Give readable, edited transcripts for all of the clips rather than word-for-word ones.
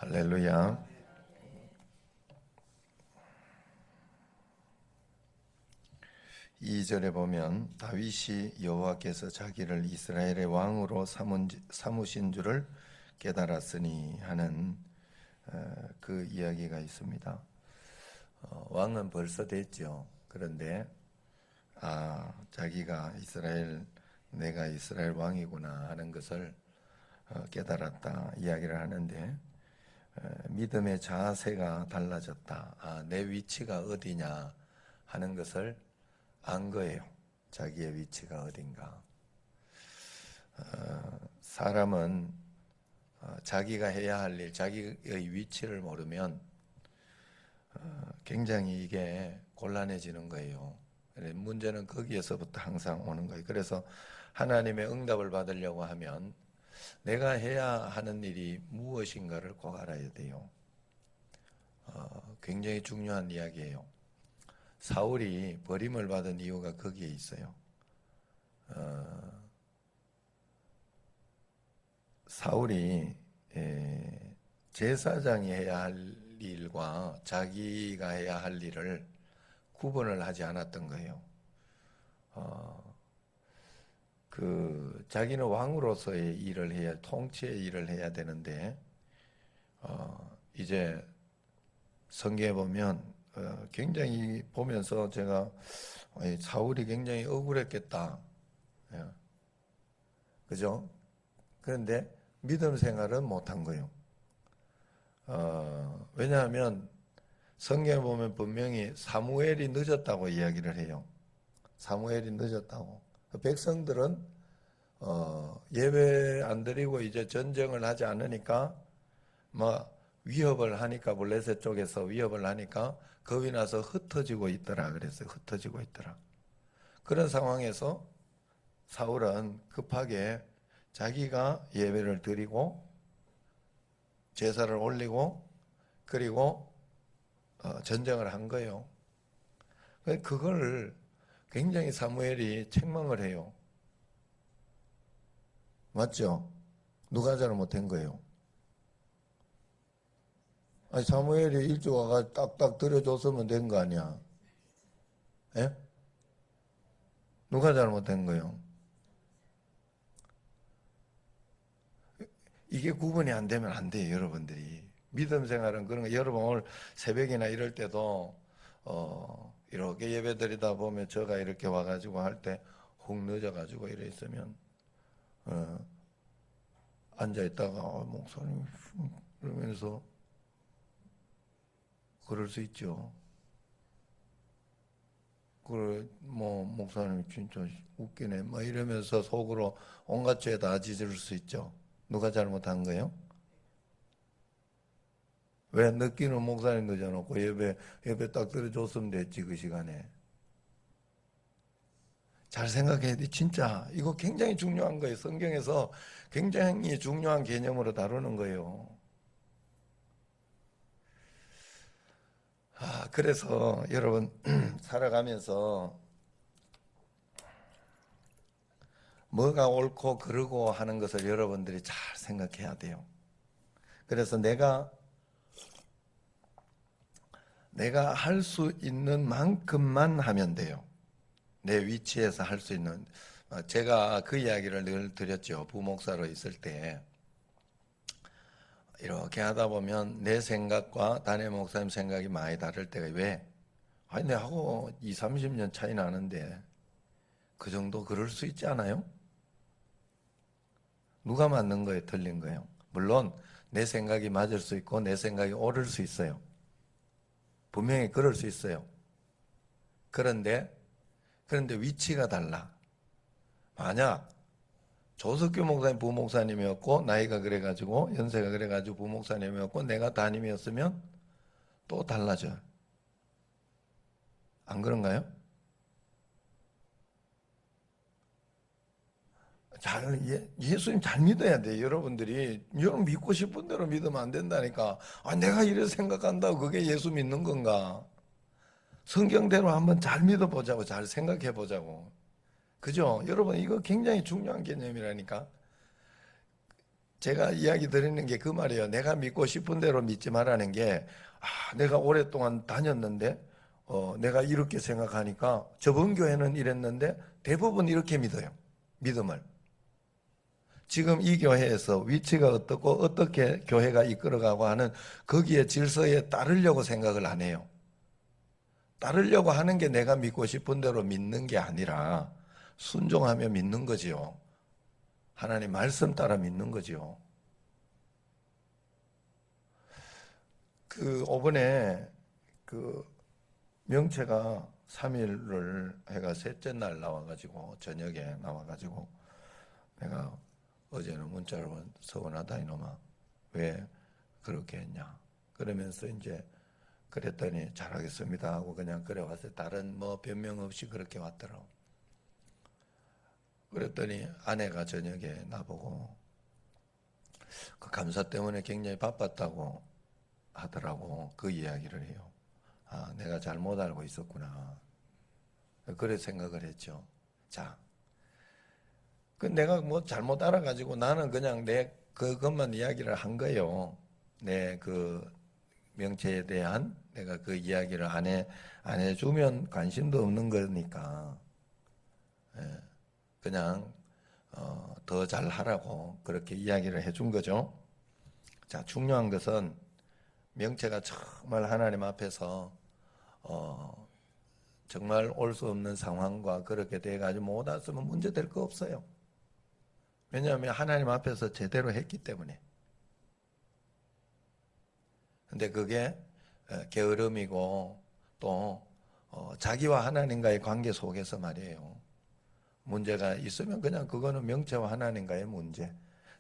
할렐루야. 2절에 보면 다윗이 여호와께서 자기를 이스라엘의 왕으로 삼으신 줄을 깨달았으니 하는 그 이야기가 있습니다. 왕은 벌써 됐죠. 그런데 자기가 내가 이스라엘 왕이구나 하는 것을 깨달았다 이야기를 하는데, 믿음의 자세가 달라졌다. 내 위치가 어디냐 하는 것을 안 거예요. 자기의 위치가 어딘가. 사람은 자기가 해야 할 일, 자기의 위치를 모르면 굉장히 이게 곤란해지는 거예요. 문제는 거기에서부터 항상 오는 거예요. 그래서 하나님의 응답을 받으려고 하면 내가 해야 하는 일이 무엇인가를 꼭 알아야 돼요. 굉장히 중요한 이야기예요. 사울이 버림을 받은 이유가 거기에 있어요. 사울이 제사장이 해야 할 일과 자기가 해야 할 일을 구분을 하지 않았던 거예요. 자기는 왕으로서의 일을 통치의 일을 해야 되는데, 이제 성경에 보면 굉장히 보면서 제가 사울이 굉장히 억울했겠다. 그죠? 그런데 믿음 생활은 못한 거예요. 왜냐하면 성경에 보면 분명히 사무엘이 늦었다고 이야기를 해요. 사무엘이 늦었다고. 백성들은 예배 안 드리고 이제 전쟁을 하지 않으니까 위협을 하니까, 블레셋 쪽에서 위협을 하니까 겁이 나서 흩어지고 있더라. 그랬어요. 흩어지고 있더라. 그런 상황에서 사울은 급하게 자기가 예배를 드리고 제사를 올리고 그리고 전쟁을 한 거예요. 그걸 굉장히 사무엘이 책망을 해요. 맞죠? 누가 잘못한 거예요? 사무엘이 일찍 와가 딱딱 들여줬으면 된 거 아니야? 예? 누가 잘못한 거예요? 이게 구분이 안 되면 안 돼요, 여러분들이. 믿음 생활은 그런 거. 여러분 오늘 새벽이나 이럴 때도 이렇게 예배 드리다 보면 저가 이렇게 와가지고 할 때 혹 늦어가지고 이래 있으면 앉아있다가 목사님 그러면서 그럴 수 있죠. 그래, 목사님 진짜 웃기네 이러면서 속으로 온갖 죄 다 지을 수 있죠. 누가 잘못한 거예요? 왜 늦기는 목사님 늦어놓고 예배 딱 들어줬으면 됐지, 그 시간에. 잘 생각해야 돼. 진짜 이거 굉장히 중요한 거예요. 성경에서 굉장히 중요한 개념으로 다루는 거예요. 그래서 여러분 살아가면서 뭐가 옳고 그르고 하는 것을 여러분들이 잘 생각해야 돼요. 그래서 내가 할 수 있는 만큼만 하면 돼요. 내 위치에서 할 수 있는. 제가 그 이야기를 늘 드렸죠. 부목사로 있을 때 이렇게 하다 보면 내 생각과 담임 목사님 생각이 많이 다를 때가, 왜? 내하고 20, 30년 차이 나는데 그 정도 그럴 수 있지 않아요? 누가 맞는 거예요? 틀린 거예요? 물론 내 생각이 맞을 수 있고 내 생각이 옳을 수 있어요. 분명히 그럴 수 있어요. 그런데 위치가 달라. 만약 조석규 목사님 부목사님이었고 나이가 그래가지고 연세가 그래가지고 부목사님이었고 내가 담임이었으면 또 달라져요. 안 그런가요? 예수님 잘 믿어야 돼요. 여러분들이 여러분 믿고 싶은 대로 믿으면 안 된다니까. 내가 이래 생각한다고 그게 예수 믿는 건가? 성경대로 한번 잘 믿어보자고, 잘 생각해보자고. 그죠? 여러분 이거 굉장히 중요한 개념이라니까. 제가 이야기 드리는 게 그 말이에요. 내가 믿고 싶은 대로 믿지 말라는 게, 내가 오랫동안 다녔는데, 내가 이렇게 생각하니까 저번 교회는 이랬는데 대부분 이렇게 믿어요. 믿음을. 지금 이 교회에서 위치가 어떻고 어떻게 교회가 이끌어가고 하는 거기에 질서에 따르려고 생각을 안 해요. 따르려고 하는 게 내가 믿고 싶은 대로 믿는 게 아니라 순종하며 믿는 거지요. 하나님 말씀 따라 믿는 거지요. 그 5번에 그 명체가 3일을 해가 셋째 날 나와가지고 저녁에 나와가지고 내가 어제는 문자로 서운하다 이놈아 왜 그렇게 했냐 그러면서 이제 그랬더니 잘하겠습니다 하고 그냥 그래 왔어요. 다른 뭐 변명 없이 그렇게 왔더라고. 그랬더니 아내가 저녁에 나보고 그 감사 때문에 굉장히 바빴다고 하더라고. 그 이야기를 해요. 내가 잘못 알고 있었구나. 그래 생각을 했죠. 자, 그 내가 뭐 잘못 알아가지고 나는 그냥 내 그것만 이야기를 한 거예요. 내 그 명체에 대한 내가 그 이야기를 안 해주면 관심도 없는 거니까. 예, 그냥 더 잘하라고 그렇게 이야기를 해준 거죠. 자, 중요한 것은 명체가 정말 하나님 앞에서 정말 올 수 없는 상황과 그렇게 돼가지고 못 왔으면 문제 될 거 없어요. 왜냐하면 하나님 앞에서 제대로 했기 때문에. 근데 그게 게으름이고 또 자기와 하나님과의 관계 속에서 말이에요. 문제가 있으면 그냥 그거는 명체와 하나님과의 문제.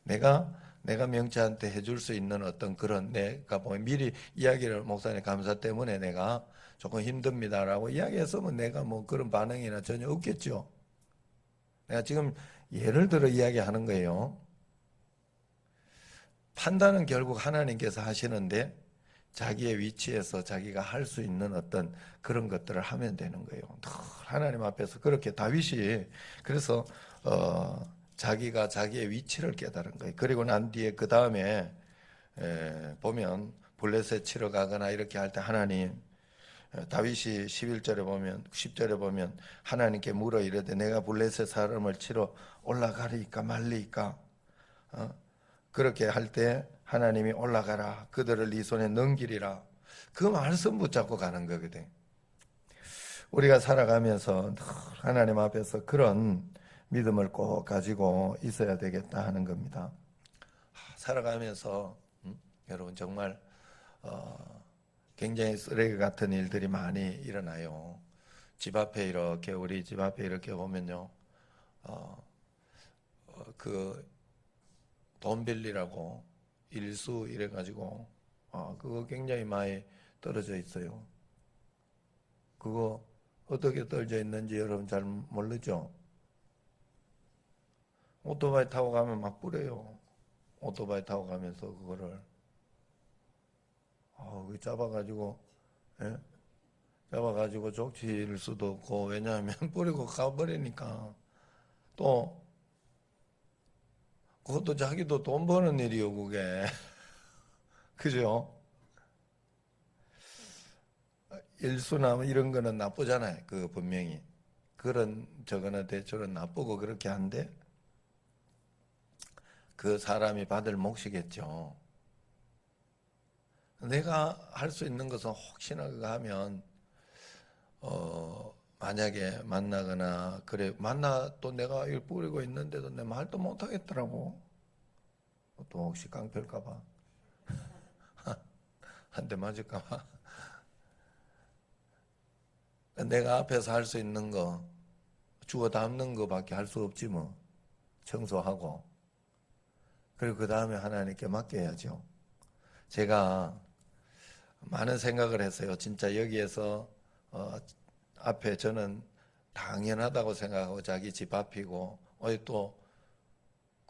내가 명체한테 해줄 수 있는 어떤 그런 내가 뭐 미리 이야기를 목사님 감사 때문에 내가 조금 힘듭니다라고 이야기했으면 내가 뭐 그런 반응이나 전혀 없겠죠. 내가 지금 예를 들어 이야기하는 거예요. 판단은 결국 하나님께서 하시는데 자기의 위치에서 자기가 할 수 있는 어떤 그런 것들을 하면 되는 거예요. 하나님 앞에서 그렇게 다윗이 그래서 자기가 자기의 위치를 깨달은 거예요. 그리고 난 뒤에 그 다음에 보면 블레셋 치러 가거나 이렇게 할 때 하나님 다윗이 11절에 보면 10절에 보면 하나님께 물어 이르되 내가 블레셋 사람을 치러 올라가리까 말리까 그렇게 할 때 하나님이 올라가라 그들을 네 손에 넘기리라 그 말씀 붙잡고 가는 거거든. 우리가 살아가면서 하나님 앞에서 그런 믿음을 꼭 가지고 있어야 되겠다 하는 겁니다. 살아가면서 여러분 정말 굉장히 쓰레기 같은 일들이 많이 일어나요. 집 앞에 이렇게 우리 집 앞에 이렇게 보면요, 그 돈 빌리라고 일수 이래가지고 그거 굉장히 많이 떨어져 있어요. 그거 어떻게 떨어져 있는지 여러분 잘 모르죠? 오토바이 타고 가면 막 뿌려요. 오토바이 타고 가면서 그거를 잡아가지고 예? 잡아가지고 족칠 수도 없고 왜냐하면 뿌리고 가버리니까 또 그것도 자기도 돈 버는 일이요 그게 그죠? 일수나 뭐 이런 거는 나쁘잖아요. 그 분명히 그런 저거는 대출은 나쁘고 그렇게 한데 그 사람이 받을 몫이겠죠. 내가 할 수 있는 것은 혹시나 그거 하면 만약에 만나거나 그래 만나 또 내가 일 뿌리고 있는데도 내 말도 못 하겠더라고. 또 혹시 깡패일까봐 한 대 맞을까봐. 내가 앞에서 할 수 있는 거 주워 담는 거밖에 할 수 없지 뭐. 청소하고 그리고 그 다음에 하나님께 맡겨야죠. 제가 많은 생각을 했어요. 진짜 여기에서 앞에 저는 당연하다고 생각하고 자기 집 앞이고 또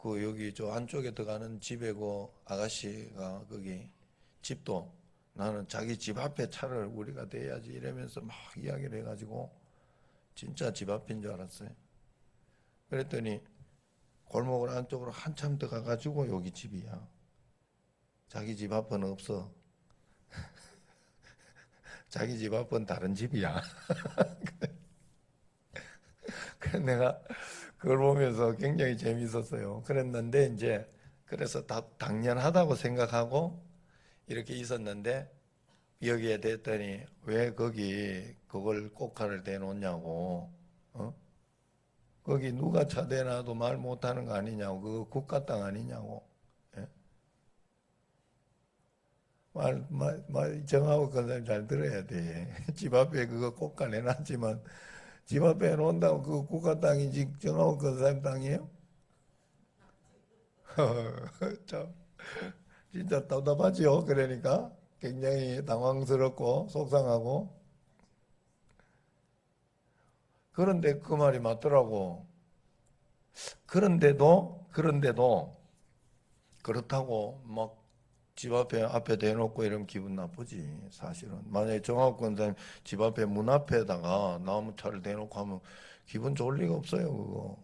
그 여기 저 안쪽에 들어가는 집에고 아가씨가 거기 집도 나는 자기 집 앞에 차를 우리가 대야지 이러면서 막 이야기를 해가지고 진짜 집 앞인 줄 알았어요. 그랬더니 골목을 안쪽으로 한참 들어가가지고 여기 집이야. 자기 집 앞은 없어. 자기 집 앞은 다른 집이야. 그래서 내가 그걸 보면서 굉장히 재밌었어요. 그랬는데 이제 그래서 다 당연하다고 생각하고 이렇게 있었는데 여기에 됐더니 왜 거기 그걸 꼭가를 대놓냐고. 어? 거기 누가 차 대놔도 말 못하는 거 아니냐고. 그거 국가 땅 아니냐고. 예? 정하고 그 사람 잘 들어야 돼. 집 앞에 그거 꼭가 내놨지만 집 앞에 놓는다고 그거 국가 땅이지 정하고 그 사람 땅이에요? 참 진짜 답답하지요. 그러니까 굉장히 당황스럽고 속상하고 그런데 그 말이 맞더라고. 그런데도 그렇다고 막 집 앞에 대놓고 이러면 기분 나쁘지 사실은. 만약에 정하권자님 집 앞에 문 앞에다가 나무차를 대놓고 하면 기분 좋을 리가 없어요 그거.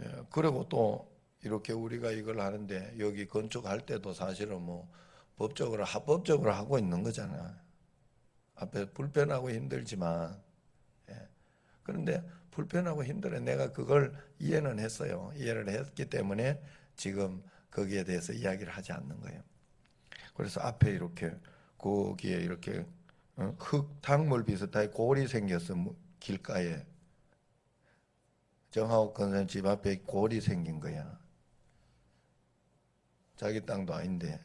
예, 그리고 또 이렇게 우리가 이걸 하는데 여기 건축할 때도 사실은 뭐 법적으로 합법적으로 하고 있는 거잖아. 앞에 불편하고 힘들지만 그런데 불편하고 힘들어. 내가 그걸 이해는 했어요. 이해를 했기 때문에 지금 거기에 대해서 이야기를 하지 않는 거예요. 그래서 앞에 이렇게 거기에 이렇게 흙탕물 비슷하게 골이 생겼어. 길가에. 정하옥 건설 집 앞에 골이 생긴 거야. 자기 땅도 아닌데.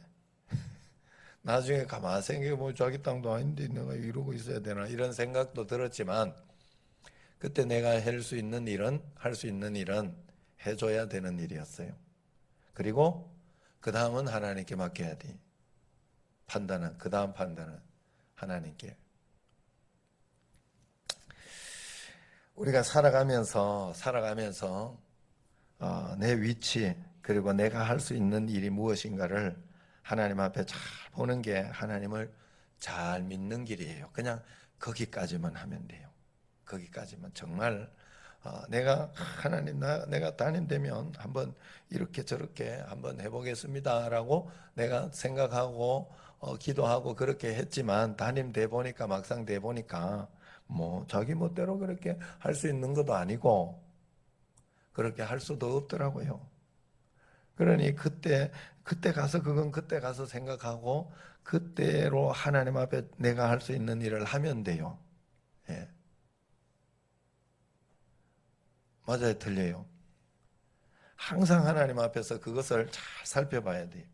나중에 가만 생각해보면 자기 땅도 아닌데 내가 이러고 있어야 되나 이런 생각도 들었지만 그때 내가 할 수 있는 일은 해줘야 되는 일이었어요. 그리고 그 다음은 하나님께 맡겨야 돼. 그 다음 판단은 하나님께. 우리가 살아가면서 내 위치 그리고 내가 할 수 있는 일이 무엇인가를 하나님 앞에 잘 보는 게 하나님을 잘 믿는 길이에요. 그냥 거기까지만 하면 돼요. 거기까지만 정말 내가 하나님 내가 담임 되면 한번 이렇게 저렇게 한번 해보겠습니다라고 내가 생각하고 기도하고 그렇게 했지만 담임 돼 보니까 막상 돼 보니까 뭐 자기 멋대로 그렇게 할 수 있는 것도 아니고 그렇게 할 수도 없더라고요. 그러니 그때 가서 그건 그때 가서 생각하고 그때로 하나님 앞에 내가 할 수 있는 일을 하면 돼요. 예. 맞아요, 틀려요. 항상 하나님 앞에서 그것을 잘 살펴봐야 돼요.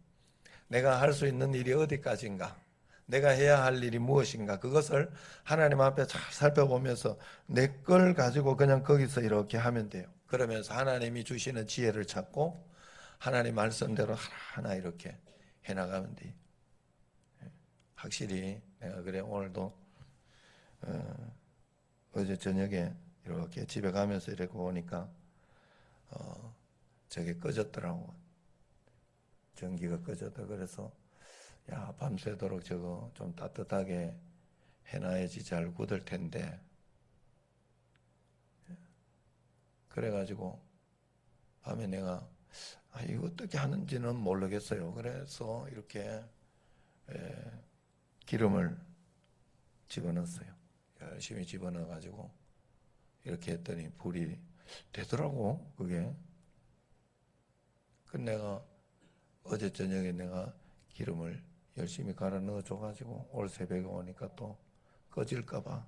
내가 할 수 있는 일이 어디까지인가? 내가 해야 할 일이 무엇인가? 그것을 하나님 앞에 잘 살펴보면서 내 걸 가지고 그냥 거기서 이렇게 하면 돼요. 그러면서 하나님이 주시는 지혜를 찾고 하나님 말씀대로 하나하나 이렇게 해나가면 돼요. 확실히 내가 그래 오늘도 어제 저녁에 이렇게 집에 가면서 이렇게 보니까 저게 꺼졌더라고. 전기가 꺼졌다. 그래서 야 밤새도록 저거 좀 따뜻하게 해놔야지 잘 굳을 텐데 그래가지고 밤에 내가 이거 어떻게 하는지는 모르겠어요. 그래서 이렇게 기름을 집어넣었어요. 열심히 집어넣어가지고 이렇게 했더니 불이 되더라고 그게. 그 내가 어제 저녁에 내가 기름을 열심히 갈아 넣어줘가지고 올 새벽에 오니까 또 꺼질까봐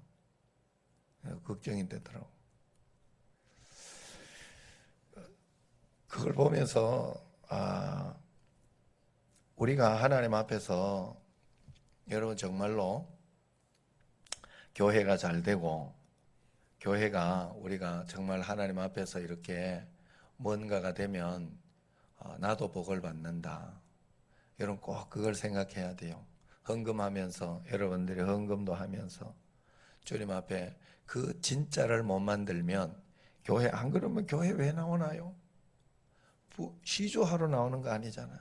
걱정이 되더라고. 그걸 보면서 우리가 하나님 앞에서 여러분 정말로 교회가 잘 되고 교회가 우리가 정말 하나님 앞에서 이렇게 뭔가가 되면 나도 복을 받는다. 여러분 꼭 그걸 생각해야 돼요. 헌금하면서 여러분들이 헌금도 하면서 주님 앞에 그 진짜를 못 만들면 교회 안 그러면 교회 왜 나오나요? 시조하러 나오는 거 아니잖아.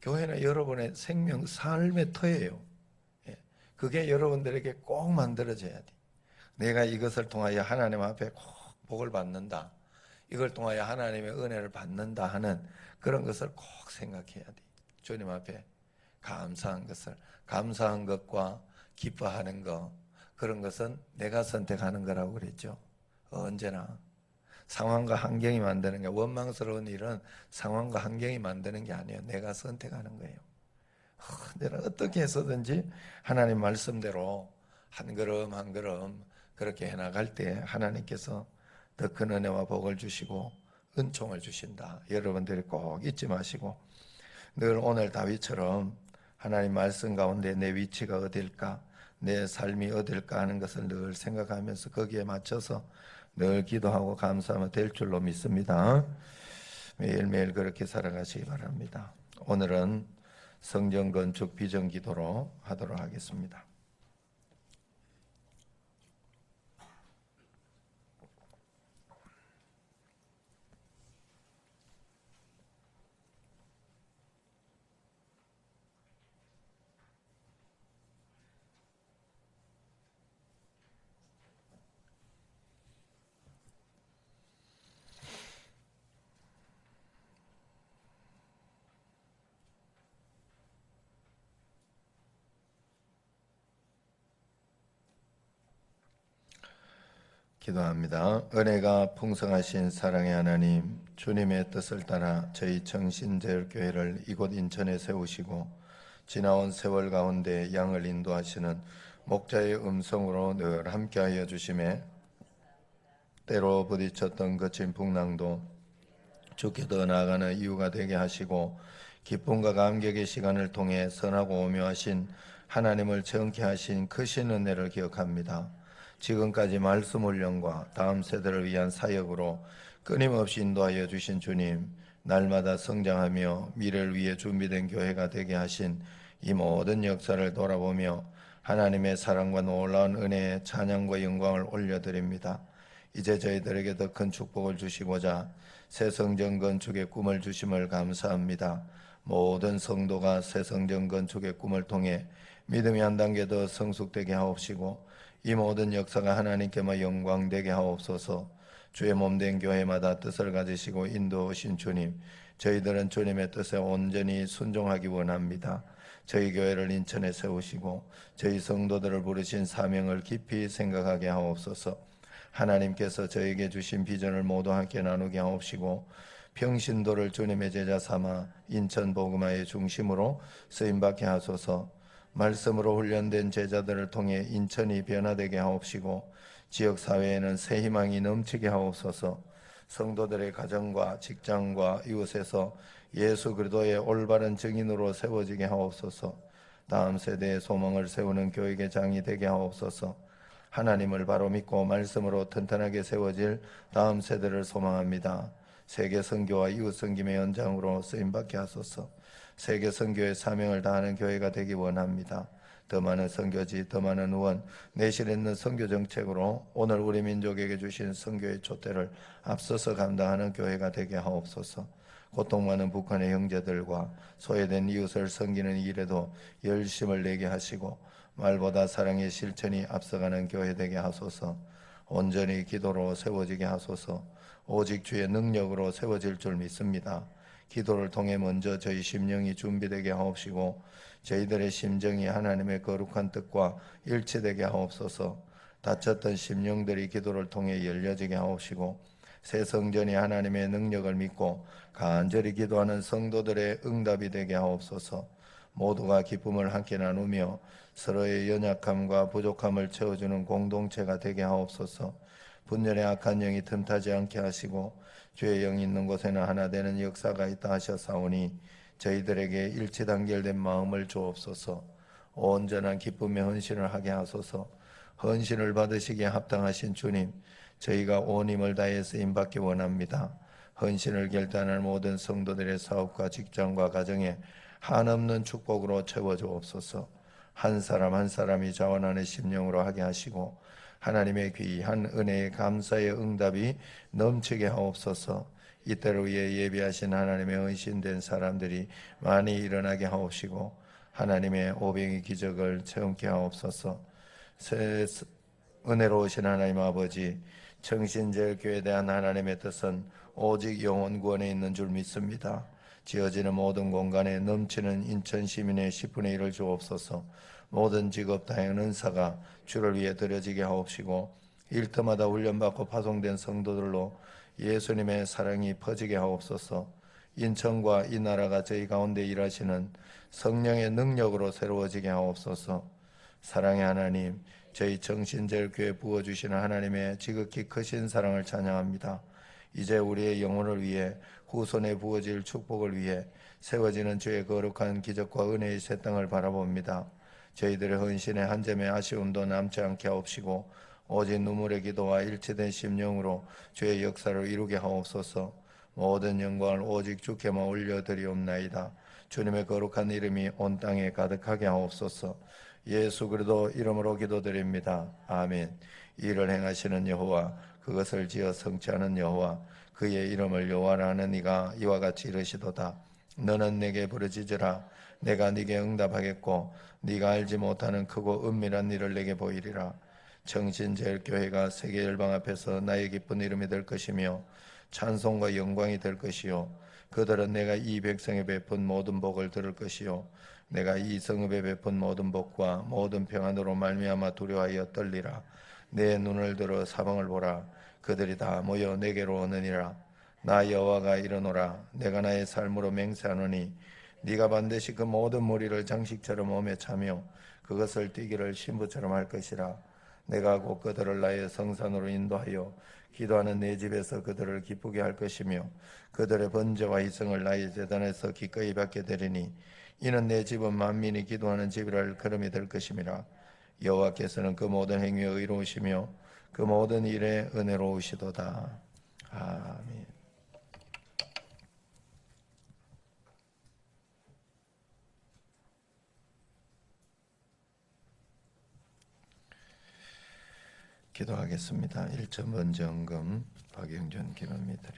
교회는 여러분의 생명 삶의 터예요. 그게 여러분들에게 꼭 만들어져야 돼. 내가 이것을 통하여 하나님 앞에 꼭 복을 받는다. 이걸 통하여 하나님의 은혜를 받는다 하는 그런 것을 꼭 생각해야 돼. 주님 앞에 감사한 것과 기뻐하는 것, 그런 것은 내가 선택하는 거라고 그랬죠. 언제나 상황과 환경이 만드는 게, 원망스러운 일은 상황과 환경이 만드는 게 아니에요. 내가 선택하는 거예요. 내가 어떻게 해서든지 하나님 말씀대로 한 걸음 한 걸음 그렇게 해나갈 때 하나님께서 더 큰 은혜와 복을 주시고 은총을 주신다. 여러분들이 꼭 잊지 마시고, 늘 오늘 다윗처럼 하나님 말씀 가운데 내 위치가 어딜까, 내 삶이 어딜까 하는 것을 늘 생각하면서 거기에 맞춰서 늘 기도하고 감사하면 될 줄로 믿습니다. 매일매일 그렇게 살아가시기 바랍니다. 오늘은 성전 건축 비전 기도로 하도록 하겠습니다. 기도합니다. 은혜가 풍성하신 사랑의 하나님, 주님의 뜻을 따라 저희 정신제일교회를 이곳 인천에 세우시고 지나온 세월 가운데 양을 인도하시는 목자의 음성으로 늘 함께하여 주심에 때로 부딪혔던 거친 풍랑도 주께 더 나아가는 이유가 되게 하시고, 기쁨과 감격의 시간을 통해 선하고 오묘하신 하나님을 정케 하신 크신 은혜를 기억합니다. 지금까지 말씀 훈련과 다음 세대를 위한 사역으로 끊임없이 인도하여 주신 주님, 날마다 성장하며 미래를 위해 준비된 교회가 되게 하신 이 모든 역사를 돌아보며 하나님의 사랑과 놀라운 은혜에 찬양과 영광을 올려드립니다. 이제 저희들에게 더 큰 축복을 주시고자 새 성전 건축의 꿈을 주심을 감사합니다. 모든 성도가 새 성전 건축의 꿈을 통해 믿음이 한 단계 더 성숙되게 하옵시고, 이 모든 역사가 하나님께만 영광되게 하옵소서. 주의 몸된 교회마다 뜻을 가지시고 인도하신 주님, 저희들은 주님의 뜻에 온전히 순종하기 원합니다. 저희 교회를 인천에 세우시고 저희 성도들을 부르신 사명을 깊이 생각하게 하옵소서. 하나님께서 저에게 주신 비전을 모두 함께 나누게 하옵시고, 평신도를 주님의 제자 삼아 인천 복음화의 중심으로 쓰임받게 하소서. 말씀으로 훈련된 제자들을 통해 인천이 변화되게 하옵시고, 지역사회에는 새 희망이 넘치게 하옵소서. 성도들의 가정과 직장과 이웃에서 예수 그리스도의 올바른 증인으로 세워지게 하옵소서. 다음 세대의 소망을 세우는 교육의 장이 되게 하옵소서. 하나님을 바로 믿고 말씀으로 튼튼하게 세워질 다음 세대를 소망합니다. 세계 선교와 이웃 선김의 연장으로 쓰임받게 하소서. 세계 선교의 사명을 다하는 교회가 되기 원합니다. 더 많은 선교지, 더 많은 의원, 내실 있는 선교 정책으로 오늘 우리 민족에게 주신 선교의 촛대를 앞서서 감당하는 교회가 되게 하옵소서. 고통 많은 북한의 형제들과 소외된 이웃을 섬기는 일에도 열심을 내게 하시고, 말보다 사랑의 실천이 앞서가는 교회 되게 하소서. 온전히 기도로 세워지게 하소서. 오직 주의 능력으로 세워질 줄 믿습니다. 기도를 통해 먼저 저희 심령이 준비되게 하옵시고, 저희들의 심정이 하나님의 거룩한 뜻과 일치되게 하옵소서. 다쳤던 심령들이 기도를 통해 열려지게 하옵시고, 새 성전이 하나님의 능력을 믿고 간절히 기도하는 성도들의 응답이 되게 하옵소서. 모두가 기쁨을 함께 나누며 서로의 연약함과 부족함을 채워주는 공동체가 되게 하옵소서. 분열의 악한 영이 틈타지 않게 하시고, 주의 영이 있는 곳에는 하나 되는 역사가 있다 하셨사오니 저희들에게 일치단결된 마음을 주옵소서. 온전한 기쁨의 헌신을 하게 하소서. 헌신을 받으시기에 합당하신 주님, 저희가 온 힘을 다해 쓰임받기 원합니다. 헌신을 결단할 모든 성도들의 사업과 직장과 가정에 한없는 축복으로 채워주옵소서. 한 사람 한 사람이 자원하는 심령으로 하게 하시고, 하나님의 귀한 은혜의 감사의 응답이 넘치게 하옵소서. 이때를 위해 예비하신 하나님의 헌신된 사람들이 많이 일어나게 하옵시고, 하나님의 오병의 기적을 체험케 하옵소서. 은혜로우신 하나님 아버지, 청신제일교회에 대한 하나님의 뜻은 오직 영혼 구원에 있는 줄 믿습니다. 지어지는 모든 공간에 넘치는 인천 시민의 10분의 1을 주옵소서. 모든 직업 다양한 은사가 주를 위해 드려지게 하옵시고 일터마다 훈련받고 파송된 성도들로 예수님의 사랑이 퍼지게 하옵소서. 인천과 이 나라가 저희 가운데 일하시는 성령의 능력으로 새로워지게 하옵소서. 사랑의 하나님, 저희 정신제일교회 부어주시는 하나님의 지극히 크신 사랑을 찬양합니다. 이제 우리의 영혼을 위해 후손에 부어질 축복을 위해 세워지는 주의 거룩한 기적과 은혜의 새 땅을 바라봅니다. 저희들의 헌신에 한 점의 아쉬움도 남지 않게 하옵시고 오직 눈물의 기도와 일치된 심령으로 주의 역사를 이루게 하옵소서. 모든 영광을 오직 주께만 올려드리옵나이다. 주님의 거룩한 이름이 온 땅에 가득하게 하옵소서. 예수 그리스도 이름으로 기도드립니다. 아멘. 이를 행하시는 여호와, 그것을 지어 성취하는 여호와, 그의 이름을 여호와라 하는 이가 이와 같이 이르시도다. 너는 내게 부르짖으라. 내가 네게 응답하겠고 네가 알지 못하는 크고 은밀한 일을 내게 보이리라. 정신제일교회가 세계 열방 앞에서 나의 기쁜 이름이 될 것이며 찬송과 영광이 될 것이요 그들은 내가 이 백성에 베푼 모든 복을 들을 것이요 내가 이 성읍에 베푼 모든 복과 모든 평안으로 말미암아 두려워하여 떨리라. 내 눈을 들어 사방을 보라. 그들이 다 모여 내게로 오느니라. 나 여호와가 이르노라. 내가 나의 삶으로 맹세하노니 네가 반드시 그 모든 무리를 장식처럼 몸에 차며 그것을 뛰기를 신부처럼 할 것이라. 내가 곧 그들을 나의 성산으로 인도하여 기도하는 내 집에서 그들을 기쁘게 할 것이며 그들의 번제와 희생을 나의 제단에서 기꺼이 받게 되리니 이는 내 집은 만민이 기도하는 집이라 할 걸음이 될 것임이라. 여호와께서는 그 모든 행위에 의로우시며 그 모든 일에 은혜로우시도다. 아멘. 기도하겠습니다. 1점 번정금 박영준 기도입니다.